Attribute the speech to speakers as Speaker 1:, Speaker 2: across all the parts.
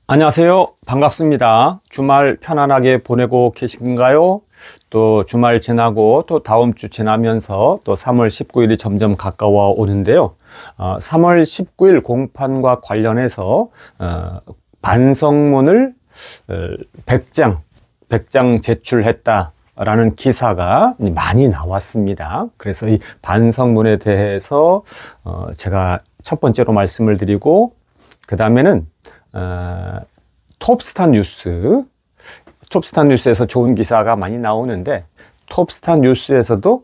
Speaker 1: 안녕하세요. 반갑습니다. 주말 편안하게 보내고 계신가요? 또 주말 지나고 또 다음 주 지나면서 또 3월 19일이 점점 가까워 오는데요. 3월 19일 공판과 관련해서 반성문을 100장 제출했다 라는 기사가 많이 나왔습니다. 그래서 이 반성문에 대해서 제가 첫 번째로 말씀을 드리고, 그 다음에는 톱스타 뉴스에서 좋은 기사가 많이 나오는데, 톱스타 뉴스에서도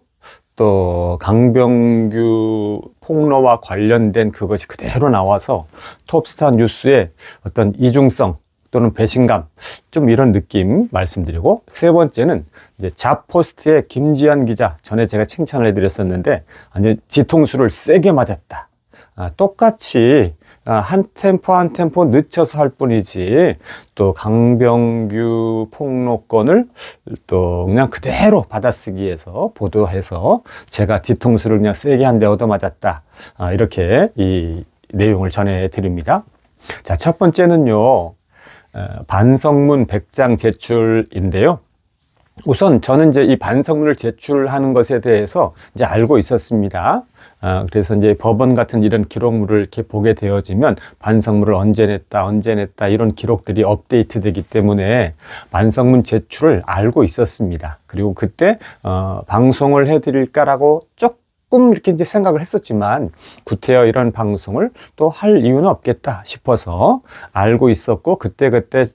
Speaker 1: 또 강병규 폭로와 관련된 그것이 그대로 나와서 톱스타 뉴스의 어떤 이중성 또는 배신감, 좀 이런 느낌 말씀드리고, 세 번째는 이제 자포스트의 김지한 기자, 전에 제가 칭찬을 해드렸었는데 완전 뒤통수를 세게 맞았다. 똑같이 한 템포 한 템포 늦춰서 할 뿐이지, 또 강병규 폭로건을 또 그냥 그대로 받아쓰기해서 보도해서 제가 뒤통수를 그냥 세게 한 대 얻어맞았다, 이렇게 이 내용을 전해드립니다. 자, 첫 번째는요, 반성문 100장 제출인데요. 우선 저는 이제 이 반성문을 제출하는 것에 대해서 이제 알고 있었습니다. 그래서 이제 법원 같은 이런 기록물을 이렇게 보게 되어지면 반성문을 언제 냈다 이런 기록들이 업데이트 되기 때문에 반성문 제출을 알고 있었습니다. 그리고 그때 방송을 해드릴까라고 조금 이렇게 이제 생각을 했었지만, 구태여 이런 방송을 또 할 이유는 없겠다 싶어서 알고 있었고, 그때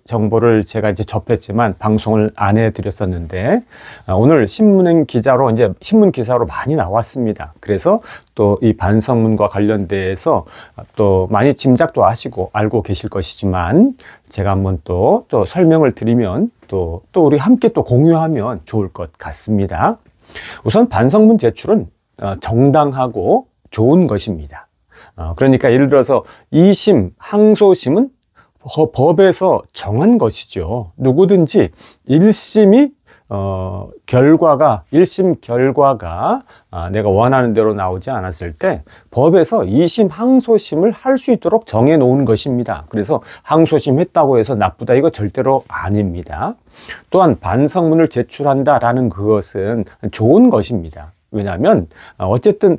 Speaker 1: 정보를 제가 이제 접했지만 방송을 안 해드렸었는데, 오늘 신문 기사로 많이 나왔습니다. 그래서 또 이 반성문과 관련돼서 또 많이 짐작도 하시고 알고 계실 것이지만, 제가 한번 또 설명을 드리면 또 우리 함께 또 공유하면 좋을 것 같습니다. 우선 반성문 제출은 정당하고 좋은 것입니다. 그러니까 예를 들어서 2심, 항소심은 법에서 정한 것이죠. 누구든지 1심 결과가 내가 원하는 대로 나오지 않았을 때 법에서 2심, 항소심을 할 수 있도록 정해 놓은 것입니다. 그래서 항소심 했다고 해서 나쁘다, 이거 절대로 아닙니다. 또한 반성문을 제출한다라는 그것은 좋은 것입니다. 왜냐하면 어쨌든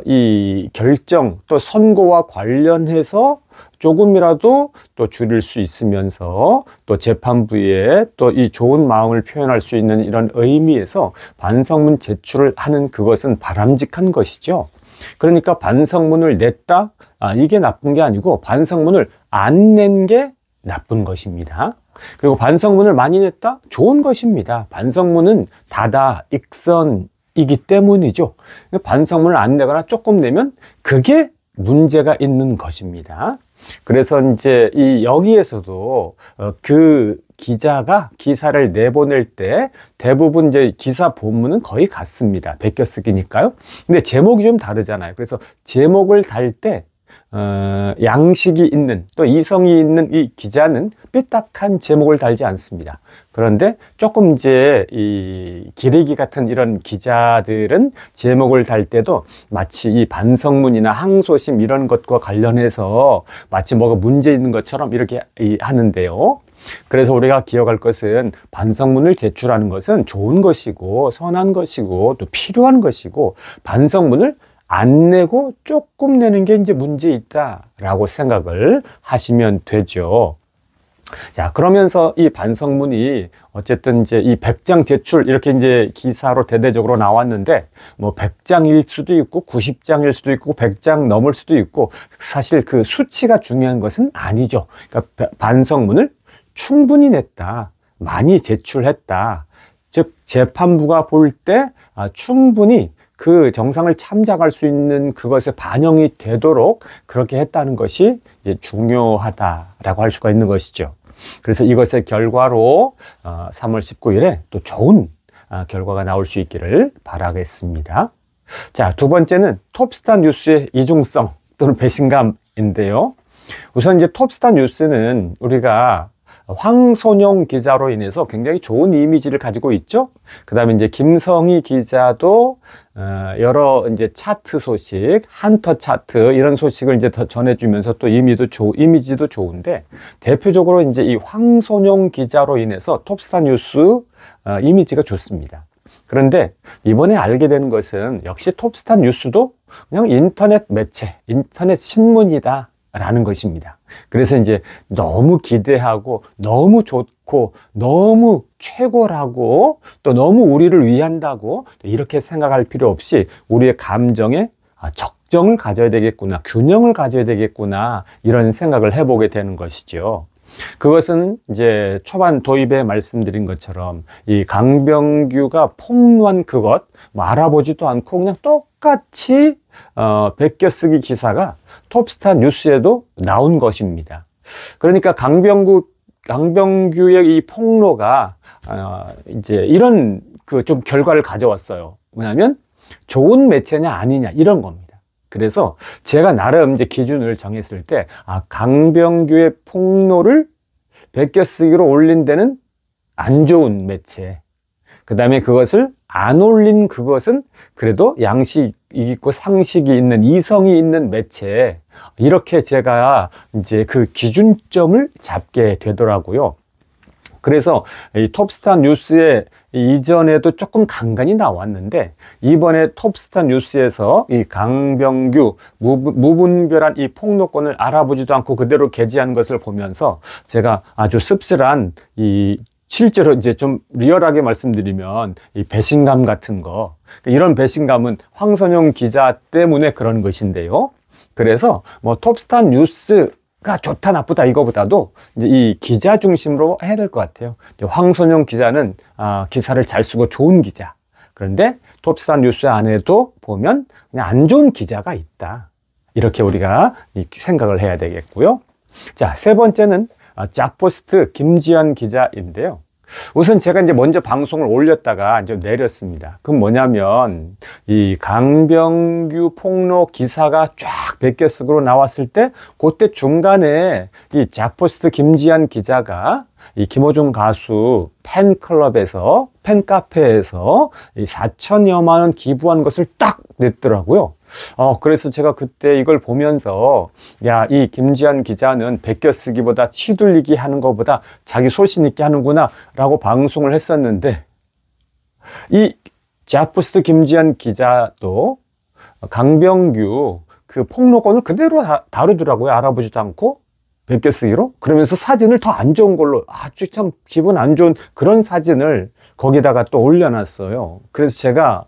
Speaker 1: 이 결정 또 선고와 관련해서 조금이라도 또 줄일 수 있으면서 또 재판부에 또 이 좋은 마음을 표현할 수 있는 이런 의미에서 반성문 제출을 하는 그것은 바람직한 것이죠. 그러니까 반성문을 냈다, 이게 나쁜 게 아니고 반성문을 안 낸 게 나쁜 것입니다. 그리고 반성문을 많이 냈다, 좋은 것입니다. 반성문은 다다 익선이기 때문이죠. 반성문을 안 내거나 조금 내면 그게 문제가 있는 것입니다. 그래서 이제 여기에서도 그 기자가 기사를 내보낼 때 대부분 이제 기사 본문은 거의 같습니다. 베껴쓰기니까요. 근데 제목이 좀 다르잖아요. 그래서 제목을 달 때 양식이 있는, 또 이성이 있는 이 기자는 삐딱한 제목을 달지 않습니다. 그런데 조금 이제 이 기레기 같은 이런 기자들은 제목을 달 때도 마치 이 반성문이나 항소심 이런 것과 관련해서 마치 뭐가 문제 있는 것처럼 이렇게 하는데요. 그래서 우리가 기억할 것은 반성문을 제출하는 것은 좋은 것이고 선한 것이고 또 필요한 것이고, 반성문을 안 내고 조금 내는 게 이제 문제 있다라고 생각을 하시면 되죠. 자, 그러면서 이 반성문이 어쨌든 이제 이 100장 제출 이렇게 이제 기사로 대대적으로 나왔는데, 뭐 100장일 수도 있고 90장일 수도 있고 100장 넘을 수도 있고, 사실 그 수치가 중요한 것은 아니죠. 그러니까 반성문을 충분히 냈다, 많이 제출했다, 즉 재판부가 볼 때 충분히 그 정상을 참작할 수 있는 그것에 반영이 되도록 그렇게 했다는 것이 이제 중요하다라고 할 수가 있는 것이죠. 그래서 이것의 결과로 3월 19일에 또 좋은 결과가 나올 수 있기를 바라겠습니다. 자, 두 번째는 톱스타 뉴스의 이중성 또는 배신감인데요. 우선 이제 톱스타 뉴스는 우리가 황선용 기자로 인해서 굉장히 좋은 이미지를 가지고 있죠. 그 다음에 이제 김성희 기자도 여러 이제 차트 소식, 한터 차트 이런 소식을 이제 더 전해주면서 또 이미지도 좋은데, 대표적으로 이제 이 황선용 기자로 인해서 톱스타 뉴스 이미지가 좋습니다. 그런데 이번에 알게 된 것은 역시 톱스타 뉴스도 그냥 인터넷 매체, 인터넷 신문이다 라는 것입니다. 그래서 이제 너무 기대하고 너무 좋고 너무 최고라고 또 너무 우리를 위한다고 이렇게 생각할 필요 없이 우리의 감정에 적정을 가져야 되겠구나, 균형을 가져야 되겠구나, 이런 생각을 해보게 되는 것이죠. 그것은 이제 초반 도입에 말씀드린 것처럼 이 강병규가 폭로한 그것 알아보지도 않고 그냥 똑같이 베껴쓰기 기사가 톱스타 뉴스에도 나온 것입니다. 그러니까 강병규의 이 폭로가 이제 이런 좀 결과를 가져왔어요. 뭐냐면 좋은 매체냐 아니냐 이런 겁니다. 그래서 제가 나름 이제 기준을 정했을 때, 강병규의 폭로를 베껴쓰기로 올린 데는 안 좋은 매체, 그 다음에 그것을 안 올린 그것은 그래도 양식이 있고 상식이 있는, 이성이 있는 매체, 이렇게 제가 이제 그 기준점을 잡게 되더라고요. 그래서 이 톱스타 뉴스에 이전에도 조금 간간히 나왔는데, 이번에 톱스타 뉴스에서 이 강병규 무분별한 이 폭로건을 알아보지도 않고 그대로 게재한 것을 보면서 제가 아주 씁쓸한, 실제로 이제 좀 리얼하게 말씀드리면 이 배신감 같은 거, 이런 배신감은 황선용 기자 때문에 그런 것인데요. 그래서 뭐 톱스타 뉴스가 좋다 나쁘다 이거보다도 이제 이 기자 중심으로 해야 될 것 같아요. 황선용 기자는 기사를 잘 쓰고 좋은 기자. 그런데 톱스타 뉴스 안에도 보면 그냥 안 좋은 기자가 있다. 이렇게 우리가 생각을 해야 되겠고요. 자, 세 번째는 짝포스트 김지연 기자인데요. 우선 제가 이제 먼저 방송을 올렸다가 이제 내렸습니다. 그건 뭐냐면 이 강병규 폭로 기사가 쫙 베껴쓰기로 나왔을 때 그때 중간에 이 짝포스트 김지연 기자가 이 김호중 가수 팬클럽에서, 팬카페에서 이 4천여만 원 기부한 것을 딱 냈더라고요. 그래서 제가 그때 이걸 보면서, 야, 이 김지한 기자는 베껴쓰기보다 휘둘리기 하는 것보다 자기 소신 있게 하는구나 라고 방송을 했었는데, 이 짝포스트 김지한 기자도 강병규 그 폭로건을 그대로 다루더라고요. 알아보지도 않고 베껴쓰기로. 그러면서 사진을 더 안 좋은 걸로, 아주 참 기분 안 좋은 그런 사진을 거기다가 또 올려놨어요. 그래서 제가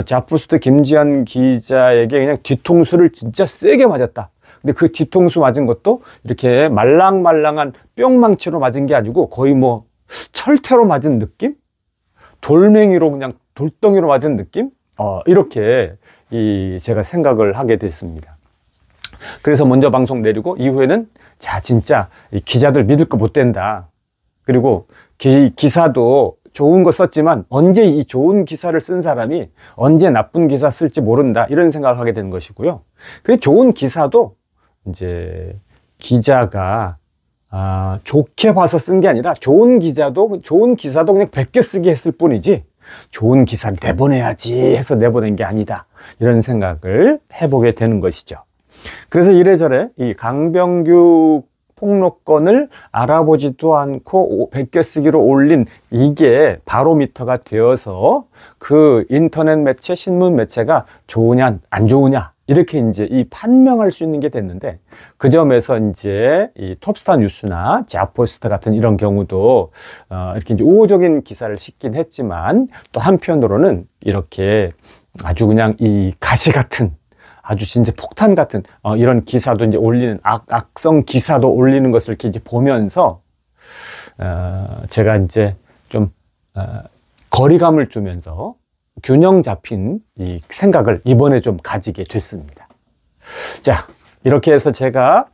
Speaker 1: 짝포스트 김지한 기자에게 그냥 뒤통수를 진짜 세게 맞았다. 근데 그 뒤통수 맞은 것도 이렇게 말랑말랑한 뿅망치로 맞은 게 아니고 거의 뭐 철퇴로 맞은 느낌? 돌멩이로, 그냥 돌덩이로 맞은 느낌? 이렇게 제가 생각을 하게 됐습니다. 그래서 먼저 방송 내리고 이후에는 진짜 이 기자들 믿을 거 못 된다. 그리고 기사도 좋은 거 썼지만 언제 이 좋은 기사를 쓴 사람이 언제 나쁜 기사 쓸지 모른다, 이런 생각을 하게 된 것이고요. 그리고 좋은 기사도 이제 기자가 좋게 봐서 쓴 게 아니라 좋은 기사도 그냥 베껴쓰기 했을 뿐이지 좋은 기사를 내보내야지 해서 내보낸 게 아니다, 이런 생각을 해보게 되는 것이죠. 그래서 이래저래 이 강병규 폭로건을 알아보지도 않고 베껴쓰기로 올린 이게 바로미터가 되어서 그 인터넷 매체, 신문 매체가 좋으냐 안 좋으냐 이렇게 이제 판명할 수 있는 게 됐는데, 그 점에서 이제 이 톱스타 뉴스나 짝포스트 같은 이런 경우도 이렇게 이제 우호적인 기사를 싣긴 했지만, 또 한편으로는 이렇게 아주 그냥 이 가시 같은, 아주 진짜 폭탄 같은 이런 기사도 이제 올리는, 악성 기사도 올리는 것을 이렇게 이제 보면서 제가 이제 좀 거리감을 주면서 균형 잡힌 이 생각을 이번에 좀 가지게 됐습니다. 자, 이렇게 해서 제가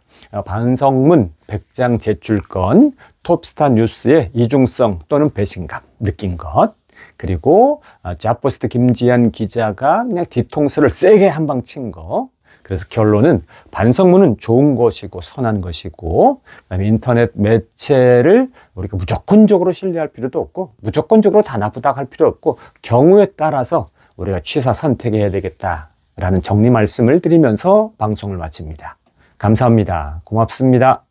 Speaker 1: 반성문 100장 제출건, 톱스타 뉴스의 이중성 또는 배신감 느낀 것, 그리고 짝포스트 김지한 기자가 그냥 뒤통수를 세게 한 방 친 거, 그 그래서 결론은 반성문은 좋은 것이고 선한 것이고, 그다음에 인터넷 매체를 우리가 무조건적으로 신뢰할 필요도 없고 무조건적으로 다 나쁘다고 할 필요 없고, 경우에 따라서 우리가 취사 선택해야 되겠다라는 정리 말씀을 드리면서 방송을 마칩니다. 감사합니다. 고맙습니다.